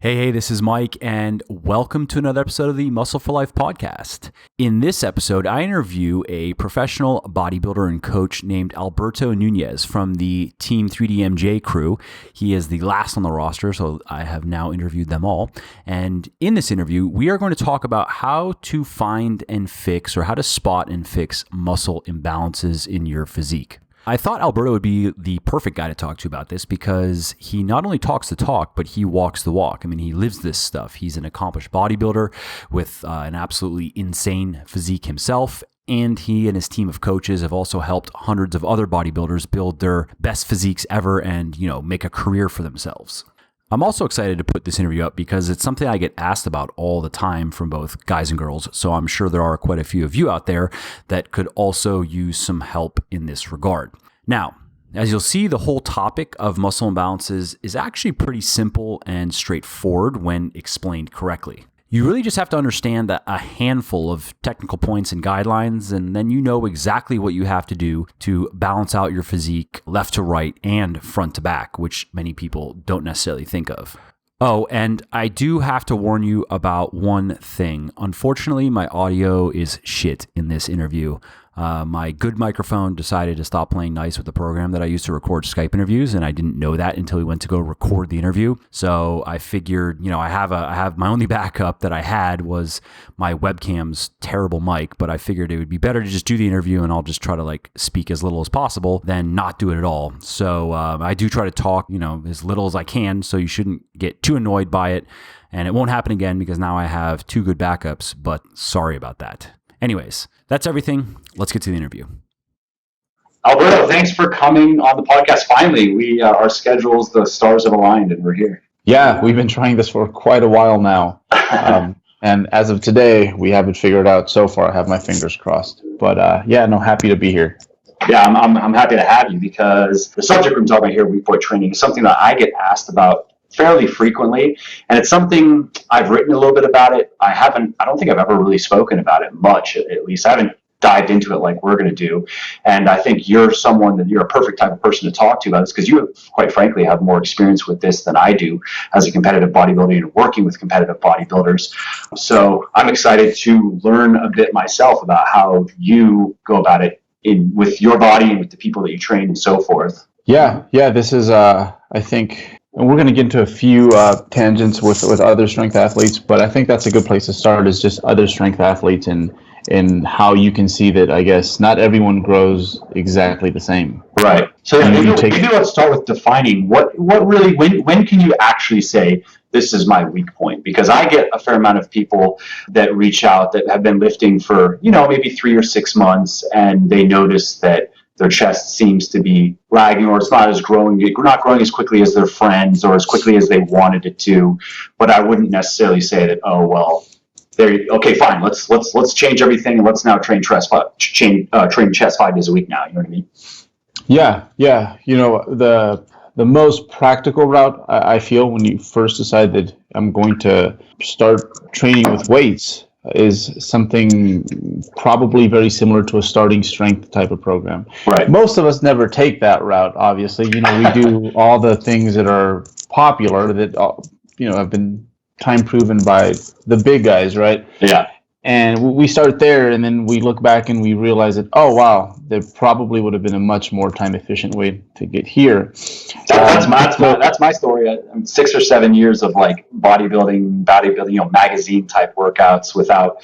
Hey, this is Mike, and welcome to another episode of the Muscle for Life podcast. In this episode, I interview a professional bodybuilder and coach named Alberto Nunez from the Team 3DMJ crew. He is the last on the roster, so I have now interviewed them all. And in this interview, we are going to talk about how to find and fix, or how to spot and fix muscle imbalances in your physique. I thought Alberto would be the perfect guy to talk to about this because he not only talks the talk, but he walks the walk. I mean, he lives this stuff. He's an accomplished bodybuilder with an absolutely insane physique himself. And he and his team of coaches have also helped hundreds of other bodybuilders build their best physiques ever and, make a career for themselves. I'm also excited to put this interview up because it's something I get asked about all the time from both guys and girls. So I'm sure there are quite a few of you out there that could also use some help in this regard. Now, as you'll see, the whole topic of muscle imbalances is actually pretty simple and straightforward when explained correctly. You really just have to understand that a handful of technical points and guidelines, and then you know exactly what you have to do to balance out your physique left to right and front to back, which many people don't necessarily think of. Oh, and I do have to warn you about one thing. Unfortunately, my audio is shit in this interview. My good microphone decided to stop playing nice with the program that I used to record Skype interviews, and I didn't know that until we went to go record the interview. So I figured, I have my only backup that I had was my webcam's terrible mic, but I figured it would be better to just do the interview and I'll just try to speak as little as possible than not do it at all. So I do try to talk, as little as I can, so you shouldn't get too annoyed by it. And it won't happen again because now I have two good backups, but sorry about that. Anyways, that's everything. Let's get to the interview. Alberto, thanks for coming on the podcast. Finally, our schedules, the stars have aligned, and we're here. Yeah, we've been trying this for quite a while now. And as of today, we haven't figured out so far. I have my fingers crossed. But happy to be here. Yeah, I'm happy to have you because the subject we're talking about here, weak point training, is something that I get asked about fairly frequently, and it's something I've written a little bit about it. I don't think I've ever really spoken about it much, at least. I haven't dived into it like we're going to do, and I think you're a perfect type of person to talk to about this because you, quite frankly, have more experience with this than I do as a competitive bodybuilder and working with competitive bodybuilders. So I'm excited to learn a bit myself about how you go about it with your body and with the people that you train and so forth. Yeah, this is, I think, and we're going to get into a few tangents with other strength athletes, but I think that's a good place to start is just other strength athletes and how you can see that, I guess, not everyone grows exactly the same. Right. So maybe let's start with defining what really, when can you actually say, this is my weak point? Because I get a fair amount of people that reach out that have been lifting for, maybe 3 or 6 months, and they notice that their chest seems to be lagging, or it's not growing as quickly as their friends or as quickly as they wanted it to. But I wouldn't necessarily say that, okay, fine, let's change everything and let's now train chest 5 days a week now. You know what I mean? Yeah. The most practical route I feel when you first decide that I'm going to start training with weights is something probably very similar to a starting strength type of program. Right. Most of us never take that route, obviously. We do all the things that are popular that, have been time proven by the big guys, right? Yeah. And we start there, and then we look back and we realize that, oh, wow, there probably would have been a much more time-efficient way to get here. That's my story. 6 or 7 years of bodybuilding, magazine type workouts without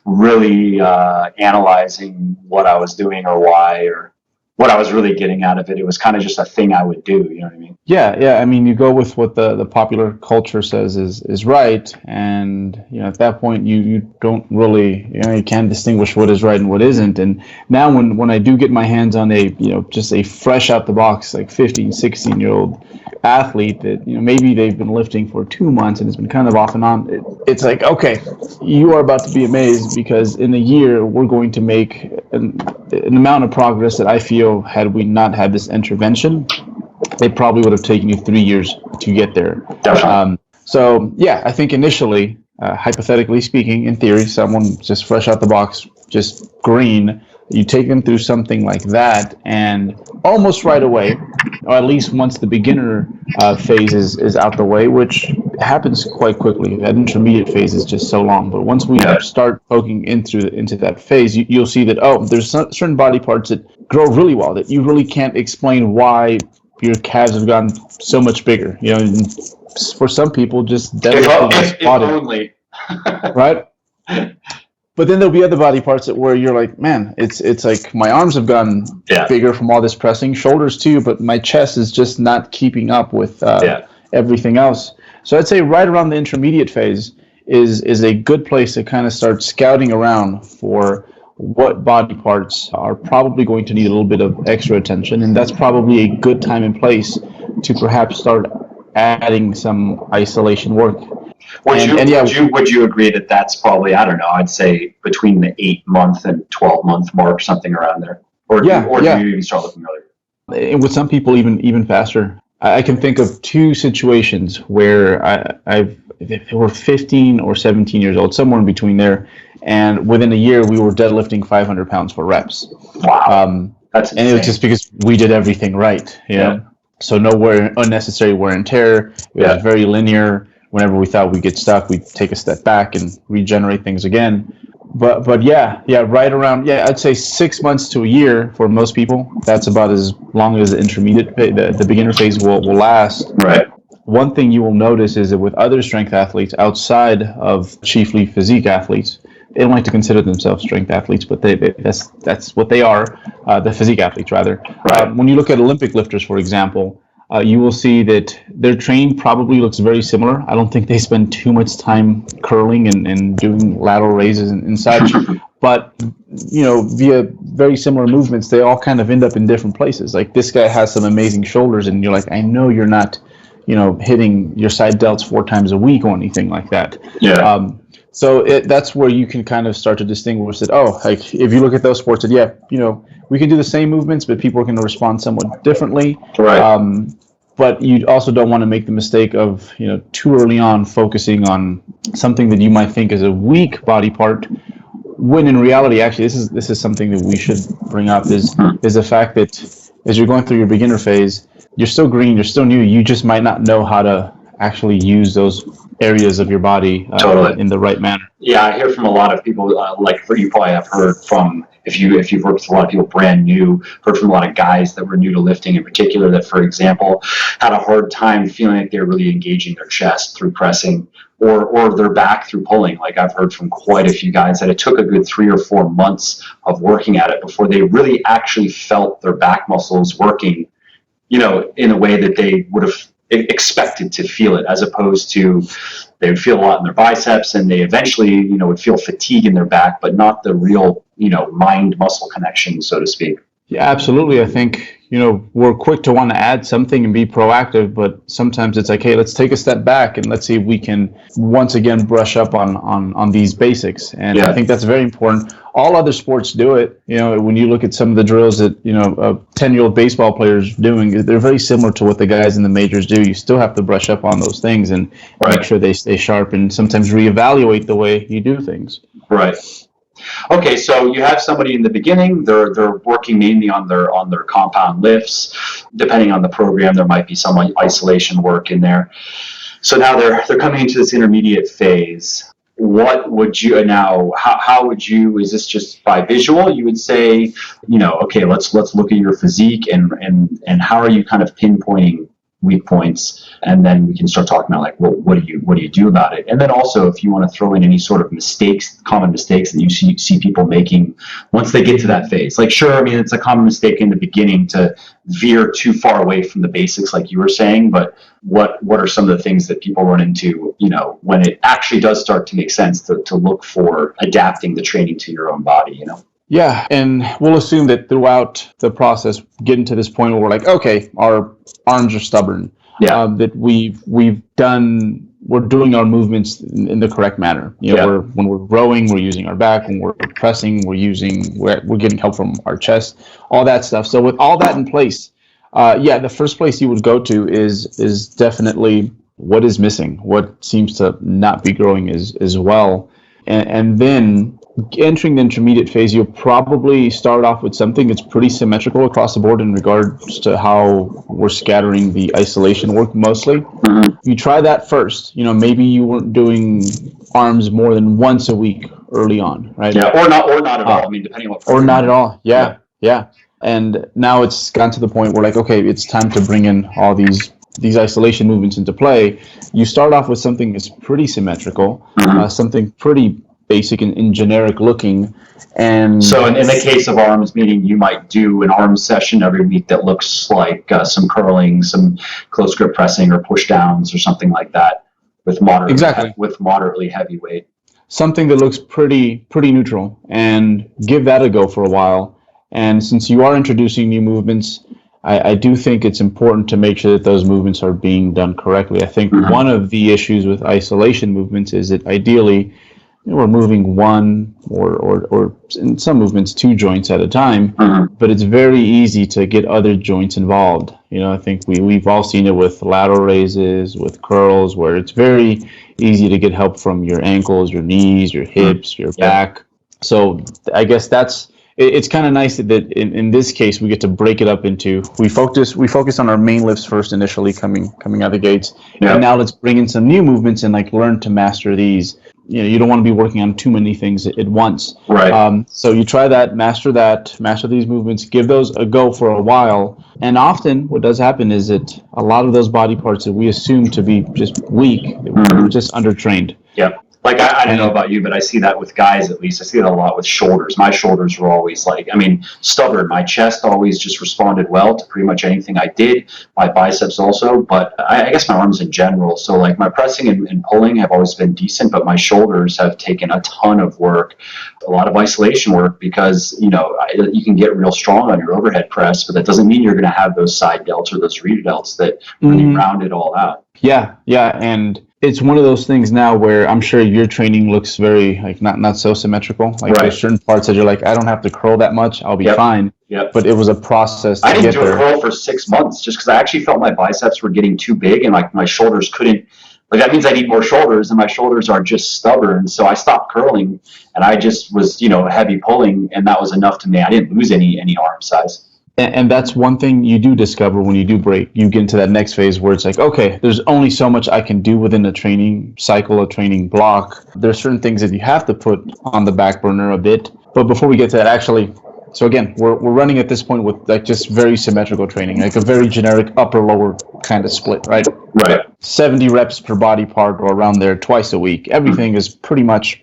really analyzing what I was doing or why or what I was really getting out of it. It was kind of just a thing I would do. You know what I mean? Yeah. I mean, you go with what the popular culture says is right, and at that point you don't really you can't distinguish what is right and what isn't. And now when I do get my hands on just a fresh out the box 15, 16-year-old athlete that maybe they've been lifting for 2 months and it's been kind of off and on, it's like, okay, you are about to be amazed because in a year we're going to make an amount of progress that I feel had we not had this intervention, it probably would have taken you 3 years to get there. So yeah, I think initially, hypothetically speaking, in theory, someone just fresh out the box, just green, You take them through something like that, and almost right away, or at least once the beginner phase is out the way, which happens quite quickly. That intermediate phase is just so long. But once we start poking into that phase, you'll see that, there's certain body parts that grow really well, that you really can't explain why your calves have gotten so much bigger. For some people, just if only. Right? But then there'll be other body parts where you're like, man, it's like my arms have gotten bigger from all this pressing, shoulders too, but my chest is just not keeping up with everything else. So I'd say right around the intermediate phase is a good place to kind of start scouting around for what body parts are probably going to need a little bit of extra attention, and that's probably a good time and place to perhaps start adding some isolation work. Would you agree that that's probably, I don't know, I'd say between the 8-month and 12-month mark, something around there? Or do you even start looking earlier? And with some people, even faster. I can think of 2 situations where if we're 15 or 17 years old, somewhere in between there, and within a year we were deadlifting 500 pounds for reps. Wow. That's insane. And it was just because we did everything right. So no unnecessary wear and tear. It was very linear. Whenever we thought we'd get stuck, we'd take a step back and regenerate things again. But right around, I'd say 6 months to a year for most people. That's about as long as the intermediate, the beginner phase will last. Right. One thing you will notice is that with other strength athletes outside of chiefly physique athletes, they don't like to consider themselves strength athletes, but that's what they are, the physique athletes rather. Right. When you look at Olympic lifters, for example, you will see that their training probably looks very similar. I don't think they spend too much time curling and doing lateral raises and such, but via very similar movements, they all kind of end up in different places. Like this guy has some amazing shoulders, and you're like, I know you're not, hitting your side delts 4 times a week or anything like that. Yeah. So that's where you can kind of start to distinguish that, like if you look at those sports, that we can do the same movements, but people are going to respond somewhat differently. Right. But you also don't want to make the mistake of too early on focusing on something that you might think is a weak body part, when in reality, actually, this is something that we should bring up is the fact that as you're going through your beginner phase, you're still green, you're still new, you just might not know how to actually use those areas of your body in the right manner. Yeah, I hear from a lot of people, like you probably have heard from, if you've worked with a lot of people brand new, heard from a lot of guys that were new to lifting in particular that, for example, had a hard time feeling like they're really engaging their chest through pressing or their back through pulling. Like I've heard from quite a few guys that it took a good 3 or 4 months of working at it before they really actually felt their back muscles working, in a way that they would have expected to feel it, as opposed to they would feel a lot in their biceps and they eventually, would feel fatigue in their back, but not the real, mind muscle connection, so to speak. Yeah, absolutely. I think, we're quick to want to add something and be proactive, but sometimes it's like, hey, let's take a step back and let's see if we can once again brush up on these basics. And I think that's very important. All other sports do it. When you look at some of the drills that, a 10-year-old baseball players doing, they're very similar to what the guys in the majors do. You still have to brush up on those things and make sure they stay sharp and sometimes reevaluate the way you do things. Right. Okay, so you have somebody in the beginning, they're working mainly on their compound lifts. Depending on the program, there might be some isolation work in there. So now they're coming into this intermediate phase. What would you now? How would you? Is this just by visual? You would say, okay, let's look at your physique and how are you kind of pinpointing weak points, and then we can start talking about like, well, what do you do about it? And then also, if you want to throw in any sort of common mistakes that you see people making once they get to that phase. Like, sure, I mean, it's a common mistake in the beginning to veer too far away from the basics, like you were saying. But what are some of the things that people run into, when it actually does start to make sense to look for adapting the training to your own body, Yeah, and we'll assume that throughout the process, getting to this point where we're like, okay, our arms are stubborn. Yeah. That we're doing our movements in the correct manner. When we're rowing, we're using our back. When we're pressing, we're getting help from our chest. All that stuff. So with all that in place, the first place you would go to is definitely what is missing, what seems to not be growing as well, and then entering the intermediate phase, you'll probably start off with something that's pretty symmetrical across the board in regards to how we're scattering the isolation work mostly. Mm-hmm. You try that first. Maybe you weren't doing arms more than once a week early on, right? Yeah, or not at all. I mean, depending on what. Or not at all. Yeah. And now it's gotten to the point where, like, okay, it's time to bring in all these isolation movements into play. You start off with something that's pretty symmetrical, something pretty basic and generic looking. And so in the case of arms, meaning you might do an arm session every week that looks like some curling, some close grip pressing, or push downs, or something like that, with moderately heavy weight. Something that looks pretty neutral, and give that a go for a while. And since you are introducing new movements, I do think it's important to make sure that those movements are being done correctly. I think one of the issues with isolation movements is that ideally we're moving one or in some movements 2 joints at a time, but it's very easy to get other joints involved. I think we've all seen it with lateral raises, with curls, where it's very easy to get help from your ankles, your knees, your hips, your back. So I guess it's kind of nice that in this case we get to break it up into, we focus on our main lifts first initially coming out the gates, and now let's bring in some new movements and like learn to master these. You don't want to be working on too many things at once. Right. So you try that, master these movements, give those a go for a while. And often what does happen is that a lot of those body parts that we assume to be just weak, we're just undertrained. Yep. Like, I don't know about you, but I see that with guys, at least. I see that a lot with shoulders. My shoulders were always stubborn. My chest always just responded well to pretty much anything I did. My biceps also, but I guess my arms in general. So, like, my pressing and pulling have always been decent, but my shoulders have taken a ton of work, a lot of isolation work, because, you can get real strong on your overhead press, but that doesn't mean you're going to have those side delts or those rear delts that really round it all out. Yeah, and it's one of those things now where I'm sure your training looks very not so symmetrical. There's certain parts that you're like, I don't have to curl that much, I'll be fine. Yep. But it was a process to I didn't get do there. a curl for 6 months just because I actually felt my biceps were getting too big, and my shoulders couldn't. That means I need more shoulders, and my shoulders are just stubborn. So I stopped curling, and I just was heavy pulling, and that was enough to me. I didn't lose any arm size. And that's one thing you do discover when you do break. You get into that next phase where it's like, okay, there's only so much I can do within a training cycle, a training block. There's certain things that you have to put on the back burner a bit. But before we get to that, actually, so again, we're running at this point with just very symmetrical training, like a very generic upper-lower kind of split, right? Right. 70 reps per body part or around there twice a week. Everything is pretty much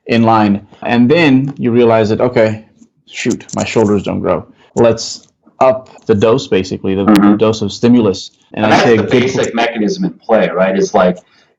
in line. And then you realize that, okay, shoot, my shoulders don't grow. Let's up the dose, basically, the dose of stimulus. And that's the basic mechanism in play, right? Is like,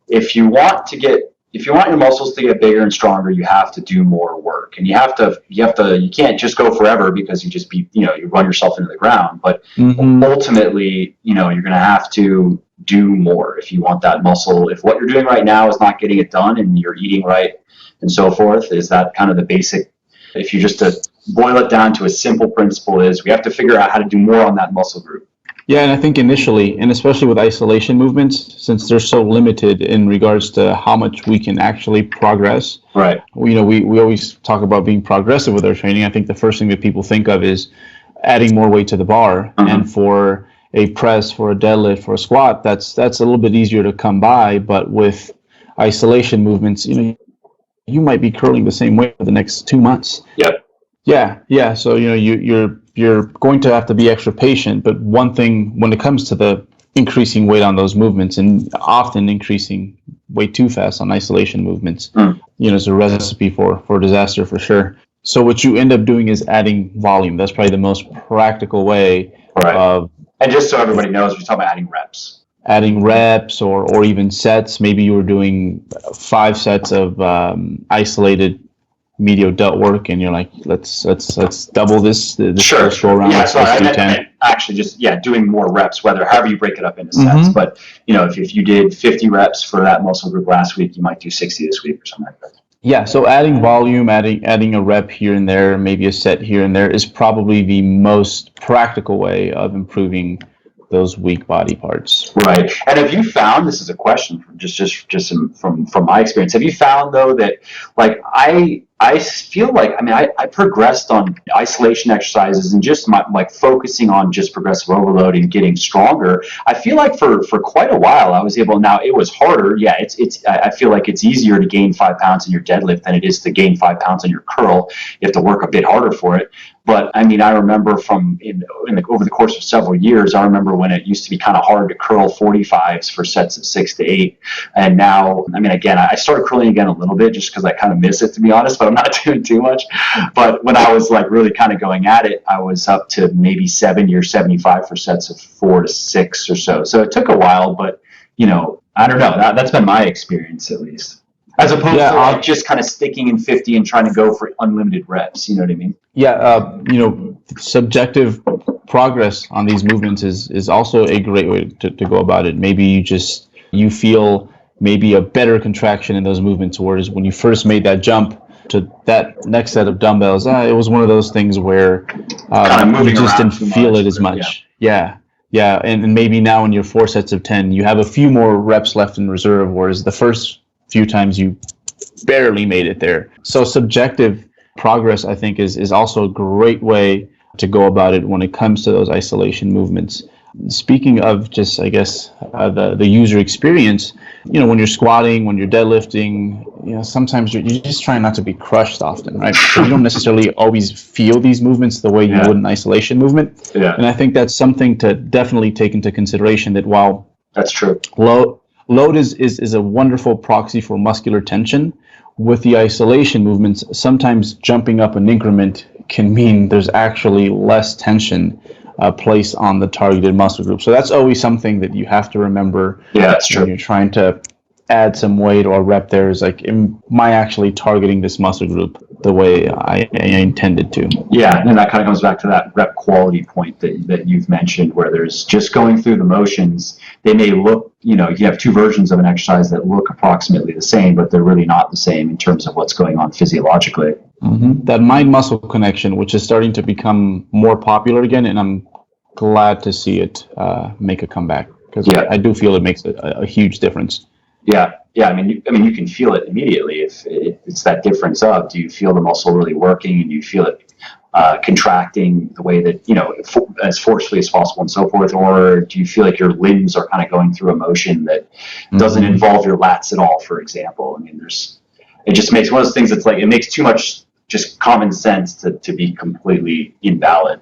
if you want your muscles to get bigger and stronger, you have to do more work, and you can't just go forever, because you run yourself into the ground. But ultimately, you're going to have to do more if you want that muscle. If what you're doing right now is not getting it done, and you're eating right and so forth, is that kind of the basic. If you just to boil it down to a simple principle, is we have to figure out how to do more on that muscle group. Yeah, and I think initially, and especially with isolation movements, since they're so limited in regards to how much we can actually progress. Right. We always talk about being progressive with our training. I think the first thing that people think of is adding more weight to the bar. And for a press, for a deadlift, for a squat, that's a little bit easier to come by. But with isolation movements, you might be curling the same way for the next 2 months. Yep. Yeah. So you're going to have to be extra patient. But one thing, when it comes to the increasing weight on those movements, and often increasing weight too fast on isolation movements, is a recipe for disaster for sure. So what you end up doing is adding volume. That's probably the most practical way of. And just so everybody knows, we're talking about adding reps. Adding reps or even sets. Maybe you were doing 5 sets of isolated medial delt work, and you're like, let's double this. Sure. Go around. Yeah, sorry, I meant actually just doing more reps, however you break it up into sets. But if you did 50 reps for that muscle group last week, you might do 60 this week or something like that. Yeah, so adding volume, adding a rep here and there, maybe a set here and there, is probably the most practical way of improving those weak body parts. Right. And have you found, this is a question from just from my experience, have you found though that, like, I I feel like, I progressed on isolation exercises and just like focusing on just progressive overload and getting stronger. I feel like for quite a while I was able, now it was harder. Yeah. I feel like it's easier to gain 5 pounds in your deadlift than it is to gain 5 pounds in your curl. You have to work a bit harder for it. But I rember over the course of several years, I remember when it used to be kind of hard to curl 45s for sets of 6 to 8. And now, again, I started curling again a little bit just because I kind of miss it, to be honest, but I'm not doing too much. But when I was like really kind of going at it, I was up to maybe 70 or 75 for sets of 4 to 6 or so. So it took a while, but I don't know. That's been my experience, at least. As opposed to like just kind of sticking in 50 and trying to go for unlimited reps. You know what I mean? Yeah. Subjective progress on these movements is also a great way to go about it. Maybe you feel maybe a better contraction in those movements, whereas when you first made that jump to that next set of dumbbells, it was one of those things where you just didn't feel it as much. Yeah. And maybe now in your 4 sets of 10, you have a few more reps left in reserve, whereas the first few times you barely made it there. So subjective progress, I think, is also a great way to go about it when it comes to those isolation movements. Speaking of just, I guess, the user experience, when you're squatting, when you're deadlifting, sometimes you're just trying not to be crushed often, right? So you don't necessarily always feel these movements the way you would an isolation movement. Yeah. And I think that's something to definitely take into consideration, that while that's true. Load is a wonderful proxy for muscular tension. With the isolation movements, sometimes jumping up an increment can mean there's actually less tension placed on the targeted muscle group. So that's always something that you have to remember. Yeah, that's true. When you're trying to add some weight or rep there, is like, am I actually targeting this muscle group the way I intended to? Yeah, and that kind of comes back to that rep quality point that you've mentioned, where there's just going through the motions. They may look, you have 2 versions of an exercise that look approximately the same, but they're really not the same in terms of what's going on physiologically. Mm-hmm. That mind-muscle connection, which is starting to become more popular again, and I'm glad to see it make a comeback, because I do feel it makes a huge difference. Yeah. You can feel it immediately. If it's that difference of, do you feel the muscle really working, and do you feel it contracting the way that, as forcefully as possible and so forth, or do you feel like your limbs are kind of going through a motion that doesn't involve your lats at all, for example? It just makes one of those things that's like, it makes too much just common sense to be completely invalid.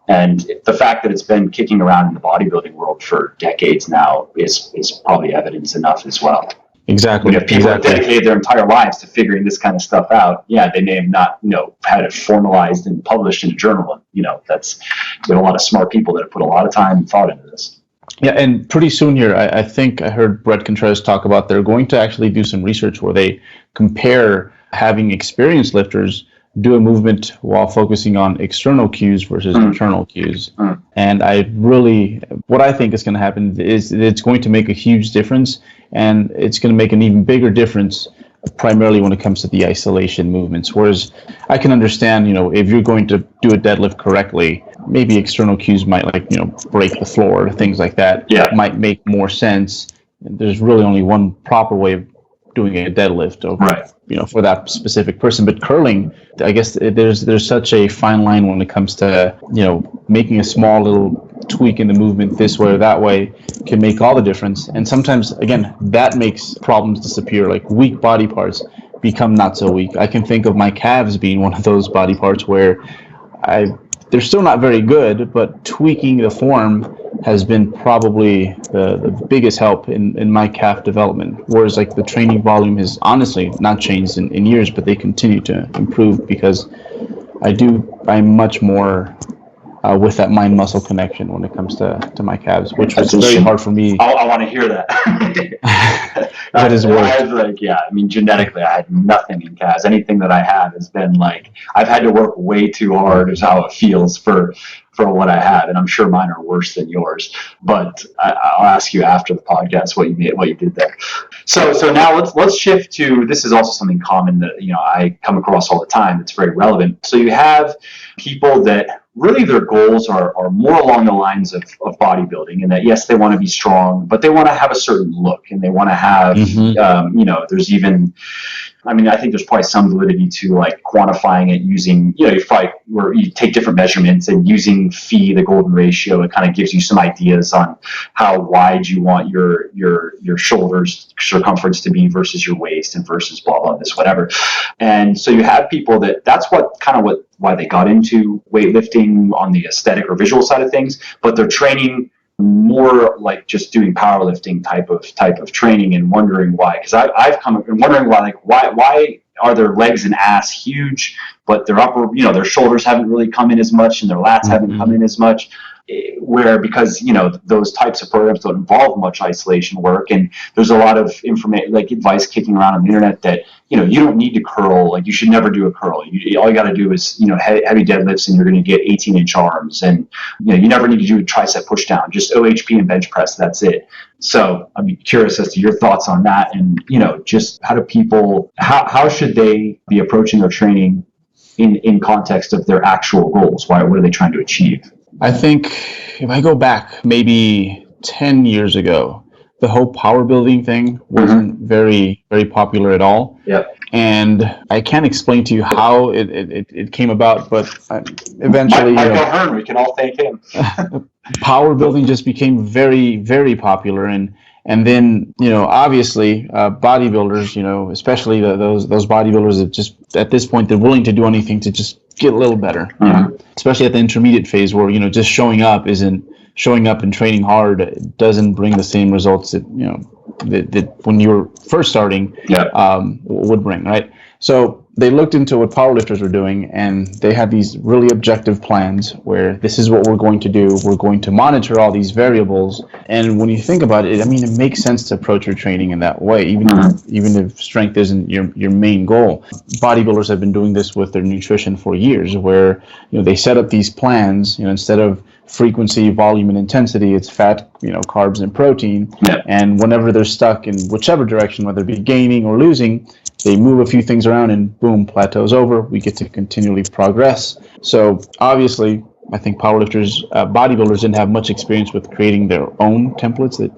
And the fact that it's been kicking around in the bodybuilding world for decades now is probably evidence enough as well. Exactly. When people have dedicated their entire lives to figuring this kind of stuff out, they may have not, had it formalized and published in a journal. That's a lot of smart people that have put a lot of time and thought into this. Yeah, and pretty soon here, I think I heard Brett Contreras talk about they're going to actually do some research where they compare having experienced lifters do a movement while focusing on external cues versus internal cues. And what I think is going to happen is it's going to make a huge difference, and it's going to make an even bigger difference primarily when it comes to the isolation movements. Whereas I can understand, if you're going to do a deadlift correctly, maybe external cues might break the floor, things like that. Might make more sense. There's really only one proper way of doing a deadlift, for that specific person. But curling, I guess there's such a fine line when it comes to, making a small little tweak in the movement this way or that way can make all the difference. And sometimes, again, that makes problems disappear. Like weak body parts become not so weak. I can think of my calves being one of those body parts where they're still not very good, but tweaking the form has been probably the biggest help in my calf development. Whereas like the training volume has honestly not changed in years, but they continue to improve because I'm much more with that mind-muscle connection when it comes to my calves, which was very hard for me. I want to hear that. That is work. Genetically, I had nothing in calves. Anything that I have has been like, I've had to work way too hard is how it feels for what I have. And I'm sure mine are worse than yours, but I'll ask you after the podcast what you did there. So now let's shift to, this is also something common that, I come across all the time. It's very relevant. So you have people that really their goals are more along the lines of bodybuilding, and that yes, they want to be strong, but they want to have a certain look, and they want to have, there's even, I think there's probably some validity to like quantifying it using, where you take different measurements and using phi, the golden ratio, it kind of gives you some ideas on how wide you want your shoulders circumference to be versus your waist and versus blah, blah, this, whatever. And so you have people that's why they got into weightlifting on the aesthetic or visual side of things, but they're training more like just doing powerlifting type of training and wondering why. Because I've come up and wondering why are their legs and ass huge, but their upper, their shoulders haven't really come in as much and their lats haven't come in as much. Because those types of programs don't involve much isolation work, and there's a lot of information, like advice kicking around on the internet that you don't need to curl. Like you should never do a curl. All you got to do is heavy deadlifts, and you're going to get 18-inch arms, and you never need to do a tricep push down. Just OHP and bench press. That's it. So I'm curious as to your thoughts on that, and just how should they be approaching their training in context of their actual goals? What are they trying to achieve? I think if I go back maybe 10 years ago, the whole power building thing wasn't very, very popular at all. Yep. And I can't explain to you how it came about, but eventually... Michael Hearn, we can all thank him. Power building just became very, very popular. And then, obviously, bodybuilders, especially those bodybuilders that just, at this point, they're willing to do anything to just get a little better. Especially at the intermediate phase where, just showing up and training hard doesn't bring the same results that when you were first starting would bring, right? So they looked into what powerlifters were doing, and they had these really objective plans where this is what we're going to do. We're going to monitor all these variables. And when you think about it, it makes sense to approach your training in that way, even if strength isn't your main goal. Bodybuilders have been doing this with their nutrition for years, where they set up these plans, instead of frequency, volume, and intensity, it's fat, carbs, and protein. And whenever they're stuck in whichever direction, whether it be gaining or losing, they move a few things around and boom, plateau's over. We get to continually progress. So obviously, I think bodybuilders didn't have much experience with creating their own templates that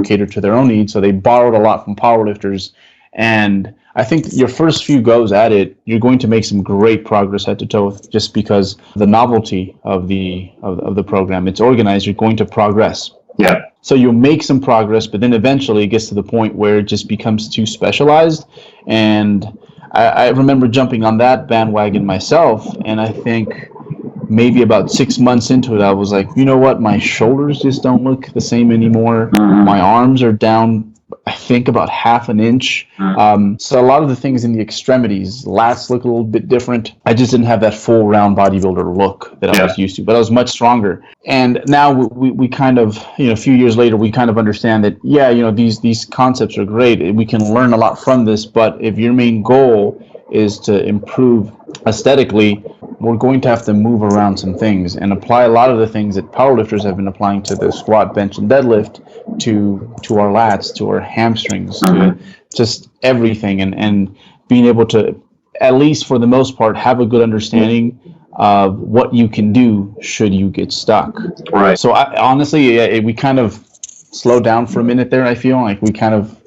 cater to their own needs. So they borrowed a lot from powerlifters. And I think your first few goes at it, you're going to make some great progress head to toe, just because the novelty of the program, it's organized, you're going to progress. Yeah. So you'll make some progress, but then eventually it gets to the point where it just becomes too specialized. And I remember jumping on that bandwagon myself, and I think maybe about 6 months into it, I was like, you know what? My shoulders just don't look the same anymore. My arms are down, I think, about half an inch. So a lot of the things in the extremities, lats look a little bit different. I just didn't have that full round bodybuilder look that I was used to, but I was much stronger. And now we kind of, a few years later, we kind of understand that, these concepts are great. We can learn a lot from this, but if your main goal is to improve aesthetically, we're going to have to move around some things and apply a lot of the things that powerlifters have been applying to the squat, bench, and deadlift to our lats, to our hamstrings, to just everything, and being able to, at least for the most part, have a good understanding of what you can do should you get stuck. Right. So honestly, we kind of slowed down for a minute there. I feel like we kind of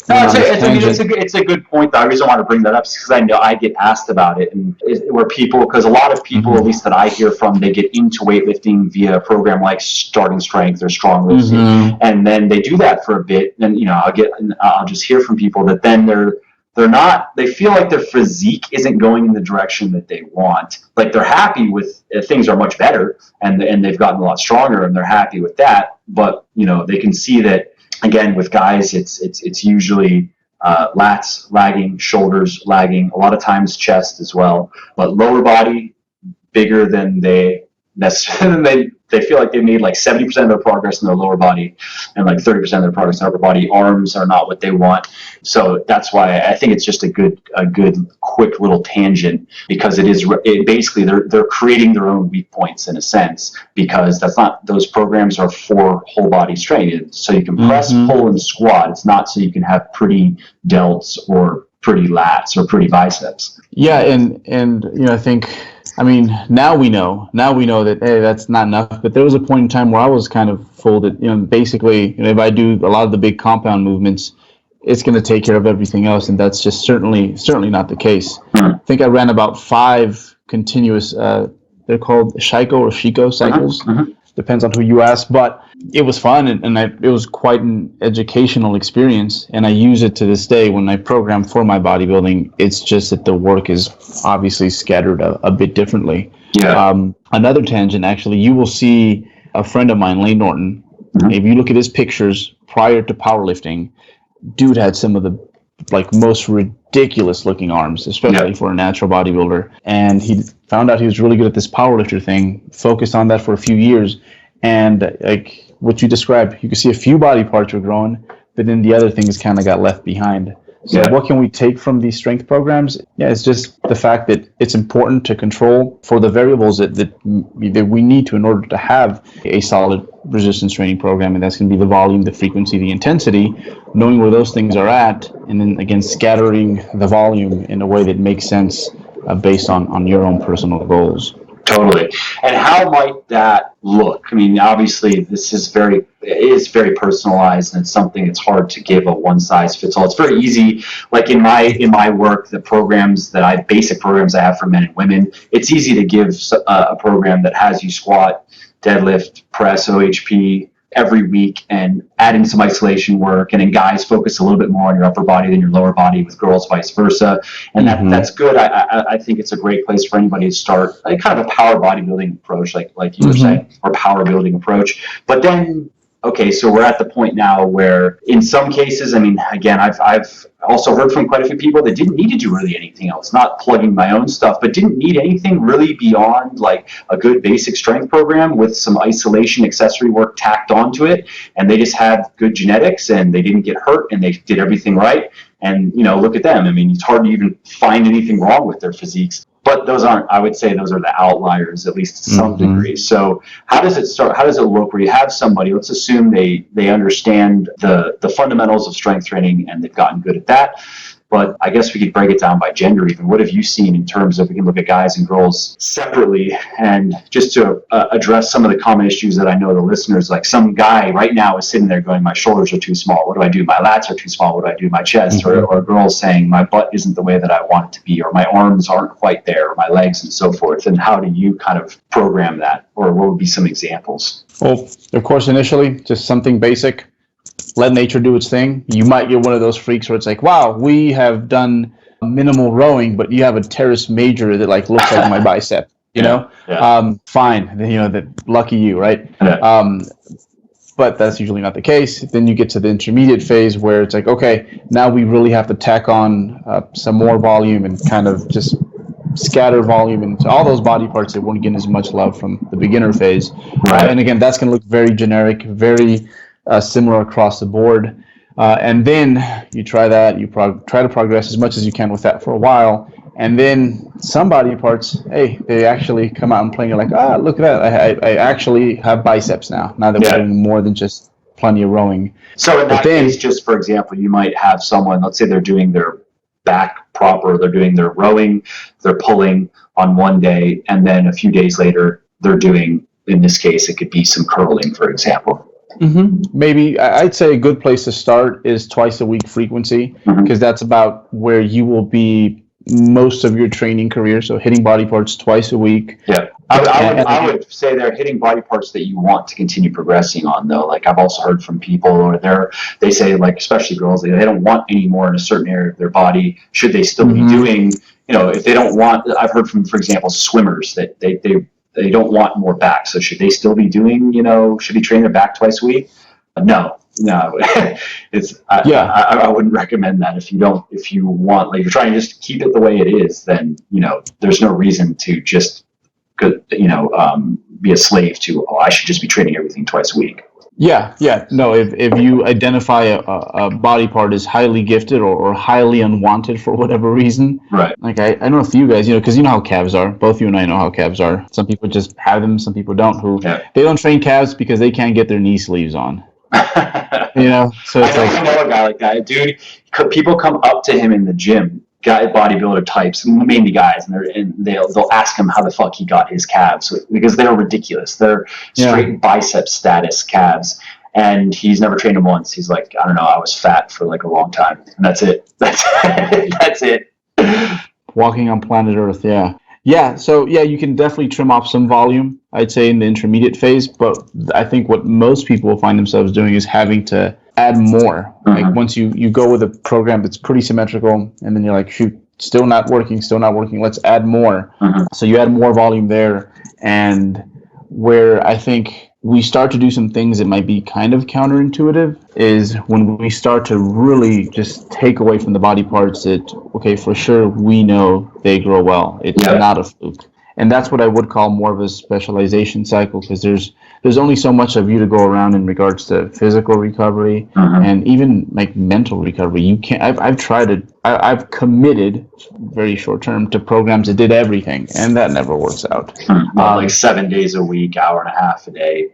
it's a good point. The reason I want to bring that up is because I know I get asked about it, and because a lot of people, at least that I hear from, they get into weightlifting via a program like Starting Strength or Strong Lifting, and then they do that for a bit, and I'll just hear from people that then they feel like their physique isn't going in the direction that they want. Like they're happy with things are much better, and they've gotten a lot stronger, and they're happy with that. But they can see that again with guys, it's usually lats lagging, shoulders lagging, a lot of times chest as well, but lower body bigger than they feel like they made like 70% of their progress in their lower body and like 30% of their progress in their upper body. Arms are not what they want. So that's why I think it's just a good quick little tangent, because basically they're creating their own weak points in a sense, because those programs are for whole body strength. So you can press, pull, and squat. It's not so you can have pretty delts or pretty lats or pretty biceps. Yeah, and I think, now we know that, hey, that's not enough. But there was a point in time where I was kind of folded. Basically, if I do a lot of the big compound movements, it's going to take care of everything else, and that's just certainly not the case. I think I ran about 5 continuous. They're called Shiko cycles. Depends on who you ask, but it was fun, and it was quite an educational experience, and I use it to this day when I program for my bodybuilding. It's just that the work is obviously scattered a bit differently. Yeah. Another tangent, actually, you will see a friend of mine, Lane Norton. If you look at his pictures prior to powerlifting, dude had some of the most ridiculous looking arms, especially for a natural bodybuilder. And he found out he was really good at this powerlifter thing, focused on that for a few years. And like what you described, you can see a few body parts were growing, but then the other things kind of got left behind. So what can we take from these strength programs? Yeah, it's just the fact that it's important to control for the variables that we need to in order to have a solid resistance training program, and that's going to be the volume, the frequency, the intensity, knowing where those things are at, and then again scattering the volume in a way that makes sense based on your own personal goals. Totally. And how might that look? Obviously, this is very personalized, and it's something it's hard to give a one size fits all. It's very easy. Like in my work, the basic programs I have for men and women, it's easy to give a program that has you squat, deadlift, press, OHP every week, and adding some isolation work. And then guys focus a little bit more on your upper body than your lower body, with girls vice versa. And that's good. I think it's a great place for anybody to start, like kind of a power bodybuilding approach, like you were saying, or power building approach. But then, okay, so we're at the point now where in some cases, again, I've also heard from quite a few people that didn't need to do really anything else, not plugging my own stuff, but didn't need anything really beyond like a good basic strength program with some isolation accessory work tacked onto it. And they just had good genetics, and they didn't get hurt, and they did everything right. And, look at them. It's hard to even find anything wrong with their physiques. But I would say those are the outliers, at least to some degree. So how does it start? How does it look where you have somebody, let's assume they understand the fundamentals of strength training and they've gotten good at that. But I guess we could break it down by gender even. What have you seen in terms of, we can look at guys and girls separately, and just to address some of the common issues that I know the listeners, like some guy right now is sitting there going, my shoulders are too small. What do I do? My lats are too small. What do I do? My chest, or a girl saying my butt isn't the way that I want it to be, or my arms aren't quite there, or my legs, and so forth. And how do you kind of program that? Or what would be some examples? Well, of course, initially, just something basic. Let nature do its thing. You might get one of those freaks where it's like, wow, we have done minimal rowing, but you have a teres major that looks like my bicep, fine. That lucky you, right? Yeah. But that's usually not the case. Then you get to the intermediate phase where it's like, okay, now we really have to tack on some more volume and kind of just scatter volume into all those body parts that weren't getting as much love from the beginner phase. Right. And again, that's going to look very generic, very similar across the board. And then you try that, you try to progress as much as you can with that for a while. And then some body parts, hey, they actually come out and play. You're like, look at that. I actually have biceps now that we're doing more than just plenty of rowing. So in that case, just for example, you might have someone, let's say they're doing their back proper, they're doing their rowing, they're pulling on one day, and then a few days later, they're doing, in this case, it could be some curling, for example. Maybe I'd say a good place to start is twice a week frequency, because that's about where you will be most of your training career. So hitting body parts twice a week. Yeah, I would say they're hitting body parts that you want to continue progressing on, though. Like I've also heard from people, or they say, like especially girls, they don't want any more in a certain area of their body. Should they still be doing? If they don't want, I've heard from, for example, swimmers that they don't want more back. So should they still be doing, should be training their back twice a week? No. It's, I wouldn't recommend that. If you want, like, you're trying to just keep it the way it is, then, there's no reason to just, be a slave to, I should just be training everything twice a week. Yeah. No, if you identify a body part as highly gifted or highly unwanted for whatever reason, right? Like I know a few guys, because you know how calves are. Both you and I know how calves are. Some people just have them, some people don't. They don't train calves because they can't get their knee sleeves on. So it's I know a guy like that, dude. People come up to him in the gym, bodybuilder types, mainly guys, and they'll ask him how the fuck he got his calves because they're ridiculous. They're straight bicep status calves, and he's never trained them once. He's like, I don't know, I was fat for like a long time, and that's it. That's it. Walking on planet Earth, yeah. Yeah, so you can definitely trim off some volume, I'd say, in the intermediate phase, but I think what most people will find themselves doing is having to add more. Like once you go with a program that's pretty symmetrical, and then you're like, shoot, still not working, let's add more. So you add more volume there, and where I think we start to do some things that might be kind of counterintuitive is when we start to really just take away from the body parts that, okay, for sure, we know they grow well. It's not a fluke. And that's what I would call more of a specialization cycle, because there's only so much of you to go around in regards to physical recovery and even like mental recovery. You can't. I've committed very short term to programs that did everything, and that never works out. Like 7 days a week, hour and a half a day.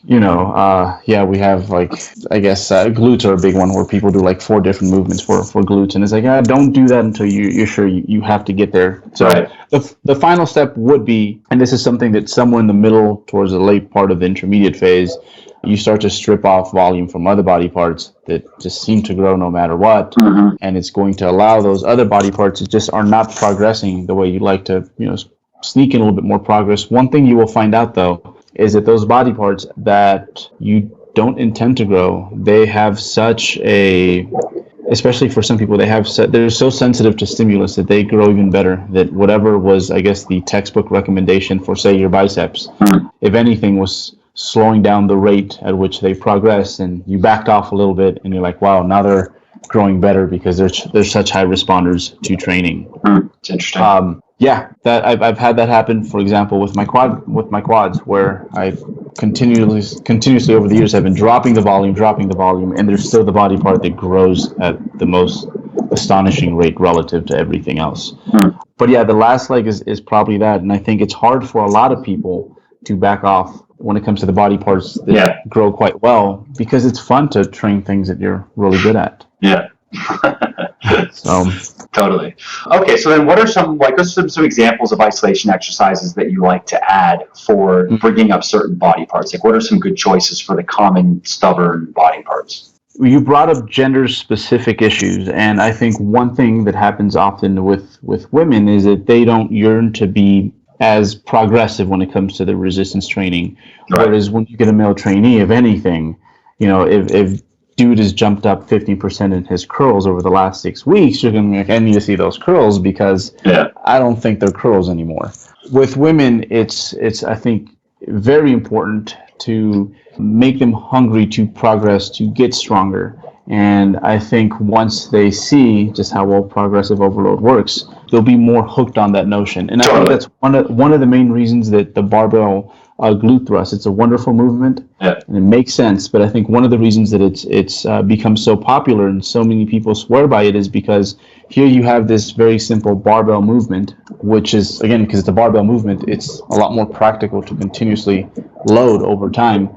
We have like, I guess glutes are a big one where people do like 4 different movements for glutes, and it's like, don't do that until you're sure you have to get there. So the final step would be, and this is something that somewhere in the middle towards the late part of the intermediate phase, you start to strip off volume from other body parts that just seem to grow no matter what, and it's going to allow those other body parts that just are not progressing the way you'd like to, sneak in a little bit more progress. One thing you will find out though is that those body parts that you don't intend to grow, they have such especially for some people, they're so sensitive to stimulus that they grow even better. That whatever was, I guess, the textbook recommendation for, say, your biceps, if anything, was slowing down the rate at which they progress, and you backed off a little bit, and you're like, wow, now they're growing better because they're such high responders to training. It's interesting. That I've had that happen, for example, with my quads, where I continuously over the years have been dropping the volume, and there's still the body part that grows at the most astonishing rate relative to everything else. But the last leg is probably that, and I think it's hard for a lot of people to back off when it comes to the body parts that grow quite well, because it's fun to train things that you're really good at. So totally. Okay, so then what are some examples of isolation exercises that you like to add for bringing up certain body parts? Like, what are some good choices for the common stubborn body parts? You brought up gender-specific issues, and I think one thing that happens often with women is that they don't yearn to be as progressive when it comes to the resistance training. Whereas when you get a male trainee, if anything, if dude has jumped up 50% in his curls over the last 6 weeks, you're going to be like, I need to see those curls, because I don't think they're curls anymore. With women, it's I think very important to make them hungry to progress, to get stronger. And I think once they see just how well progressive overload works, they'll be more hooked on that notion. And I think that's one of the main reasons that the barbell glute thrust, it's a wonderful movement, and it makes sense. But I think one of the reasons that it's become so popular and so many people swear by it is because here you have this very simple barbell movement, which is, again, because it's a barbell movement, it's a lot more practical to continuously load over time.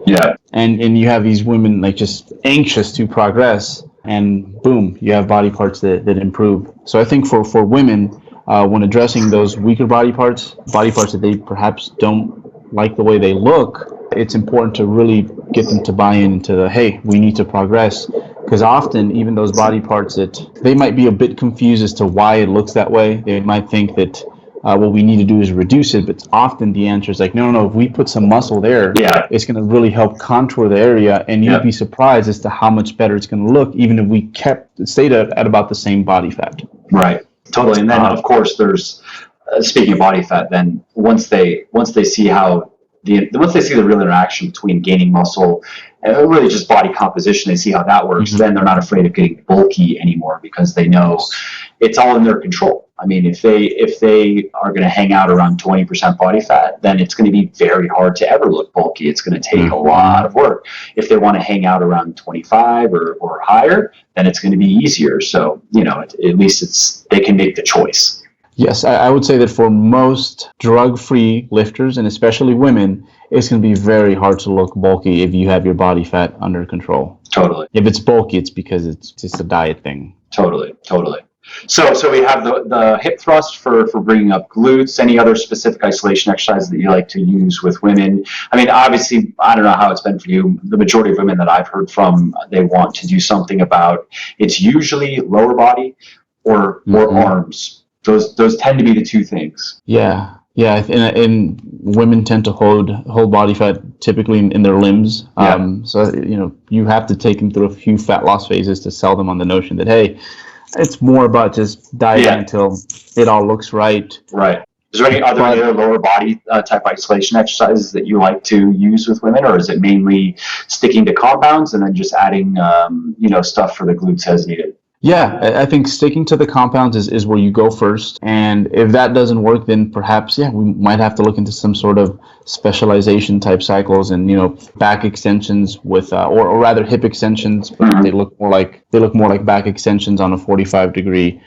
And you have these women like just anxious to progress, and boom, you have body parts that improve. So I think for women, when addressing those weaker body parts that they perhaps don't like the way they look, it's important to really get them to buy into the, hey, we need to progress. Because often, even those body parts that they might be a bit confused as to why it looks that way, they might think that what we need to do is reduce it, but often the answer is like, no, if we put some muscle there, it's going to really help contour the area, and you'd be surprised as to how much better it's going to look, even if we stayed at about the same body fat. Right, totally. And then, of course, there's, speaking of body fat, then once they see the real interaction between gaining muscle and really just body composition, they see how that works, then they're not afraid of getting bulky anymore, because they know it's all in their control. I mean, if they are going to hang out around 20% body fat, then it's going to be very hard to ever look bulky. It's going to take a lot of work. If they want to hang out around 25 or higher, then it's going to be easier. So, at least they can make the choice. Yes, I would say that for most drug-free lifters, and especially women, it's going to be very hard to look bulky if you have your body fat under control. Totally. If it's bulky, it's because it's just a diet thing. Totally. So we have the hip thrust for bringing up glutes. Any other specific isolation exercises that you like to use with women? I mean, obviously, I don't know how it's been for you. The majority of women that I've heard from, they want to do something about, it's usually lower body or arms. Those tend to be the two things. Yeah, and women tend to hold body fat typically in their limbs. So you have to take them through a few fat loss phases to sell them on the notion that, hey, it's more about just dieting until it all looks right. Right. Is there any other lower body type isolation exercises that you like to use with women, or is it mainly sticking to compounds and then just adding stuff for the glutes as needed? Yeah, I think sticking to the compounds is where you go first. And if that doesn't work, then perhaps, we might have to look into some sort of specialization type cycles and, back extensions with, or rather hip extensions, but they look more like back extensions on a 45-degree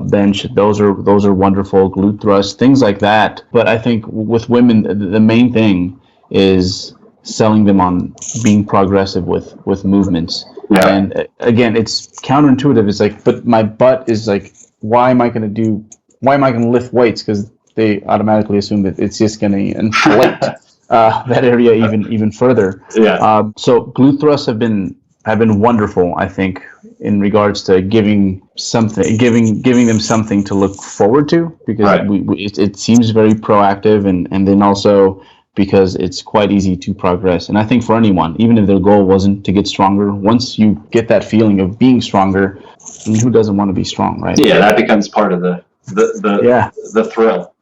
bench. Those are wonderful. Glute thrusts, things like that. But I think with women, the main thing is selling them on being progressive with movements. Yeah. And again, it's counterintuitive. It's like, but my butt is like, why am I going to lift weights? Because they automatically assume that it's just going to inflate that area even further. Yeah. So glute thrusts have been wonderful, I think, in regards to giving them something to look forward to, because it seems very proactive, and then also because it's quite easy to progress. And I think for anyone, even if their goal wasn't to get stronger, once you get that feeling of being stronger, who doesn't want to be strong, right? Yeah, that becomes part of the thrill.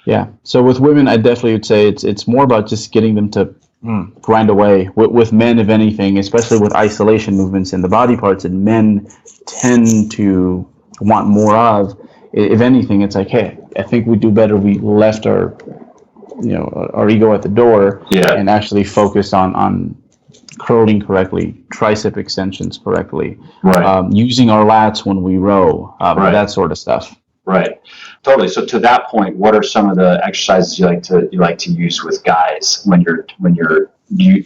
Yeah. So with women, I definitely would say it's more about just getting them to grind away. With men, if anything, especially with isolation movements in the body parts that men tend to want more of, if anything, it's like, hey, I think we do better. We left our ego at the door and actually focus on curling correctly, tricep extensions correctly, using our lats when we row, that sort of stuff. Right. Totally. So to that point, what are some of the exercises you like to use with guys when you're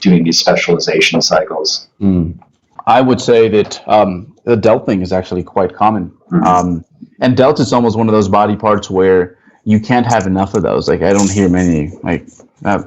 doing these specialization cycles? I would say that the delt thing is actually quite common. And delt is almost one of those body parts where you can't have enough of those. Like, I don't hear many,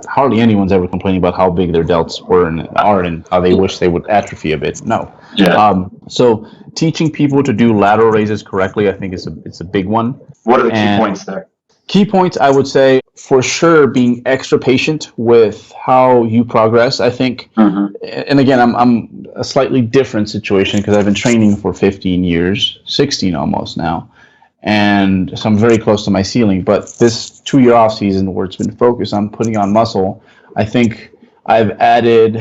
hardly anyone's ever complaining about how big their delts were and are and how they wish they would atrophy a bit. No. Yeah. So teaching people to do lateral raises correctly, I think it's a big one. What are the key points there? Key points, I would say, for sure, being extra patient with how you progress, I think. And again, I'm a slightly different situation because I've been training for 15 years, 16 almost now. And so I'm very close to my ceiling. But this 2-year off season where it's been focused on putting on muscle, I think I've added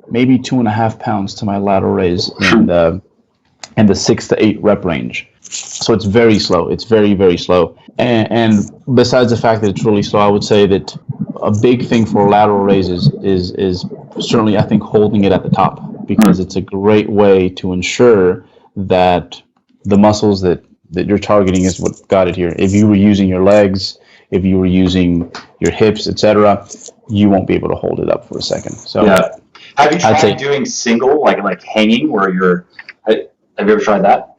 maybe 2.5 pounds to my lateral raise in the 6 to 8 rep range. So it's very slow. It's very, very slow. And besides the fact that it's really slow, I would say that a big thing for lateral raises is certainly, I think, holding it at the top, because it's a great way to ensure that the muscles that you're targeting is what got it here. If you were using your legs, if you were using your hips, etc., you won't be able to hold it up for a second. So yeah. Have you tried doing single, like hanging, where have you ever tried that?